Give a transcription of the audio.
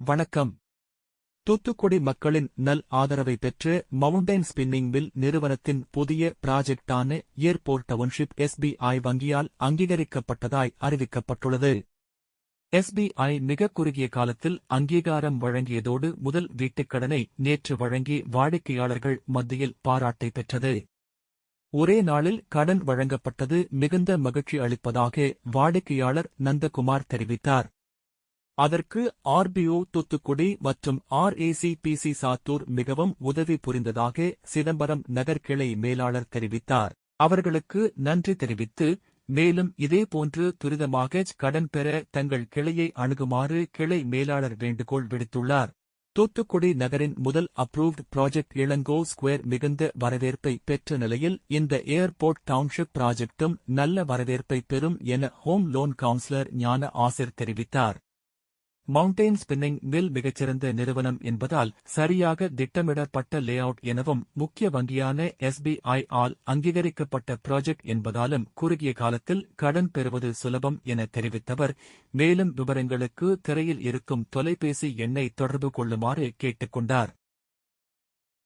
வணக்கம். தூத்துக்குடி மக்களின் நல் ஆதரவை பெற்று மவுண்டைன் ஸ்பின்னிங் மில் நிறுவனத்தின் புதிய ப்ராஜெக்டான ஏர்போர்ட் டவுன்ஷிப் எஸ்பிஐ வங்கியால் அங்கீகரிக்கப்பட்டதாய் அறிவிக்கப்பட்டுள்ளது. எஸ்பிஐ மிக குறுகிய காலத்தில் அங்கீகாரம் வழங்கியதோடு முதல் வீட்டுக்கடனை நேற்று வழங்கி வாடிக்கையாளர்கள் மத்தியில் பாராட்டை பெற்றது. ஒரே நாளில் கடன் வழங்கப்பட்டது மிகுந்த மகிழ்ச்சி அளிப்பதாக வாடிக்கையாளர் நந்தகுமார் தெரிவித்தார். அதற்கு ஆர்பிஓ தூத்துக்குடி மற்றும் ஆர்ஏசிபிசி சாத்தூர் மிகவும் உதவி புரிந்ததாக சிதம்பரம் நகர் கிளை மேலாளர் தெரிவித்தார். அவர்களுக்கு நன்றி தெரிவித்து, மேலும் இதேபோன்று துரிதமாக கடன் பெற தங்கள் கிளையை அணுகுமாறு கிளை மேலாளர் வேண்டுகோள் விடுத்துள்ளார். தூத்துக்குடி நகரின் முதல் அப்ரூவ்ட் ப்ராஜெக்ட் இளங்கோ ஸ்கொயர் மிகுந்த வரவேற்பை பெற்ற நிலையில் இந்த ஏர்போர்ட் டவுன்ஷிப் ப்ராஜெக்டும் நல்ல வரவேற்பை பெறும் என ஹோம் லோன் கவுன்சிலர் ஞான ஆசிர் தெரிவித்தார். மவுண்டைன் ஸ்பின்னிங் மில் மிகச்சிறந்த நிறுவனம் என்பதால் சரியாக திட்டமிடப்பட்ட லேஅவுட் எனவும் முக்கிய வங்கியான எஸ்பிஐ ஆல் அங்கீகரிக்கப்பட்ட ப்ராஜெக்ட் என்பதாலும் குறுகிய காலத்தில் கடன் பெறுவது சுலபம் என தெரிவித்தவர், மேலும் விவரங்களுக்கு திரையில் இருக்கும் தொலைபேசி எண்ணை தொடர்பு கொள்ளுமாறு கேட்டுக் கொண்டார்.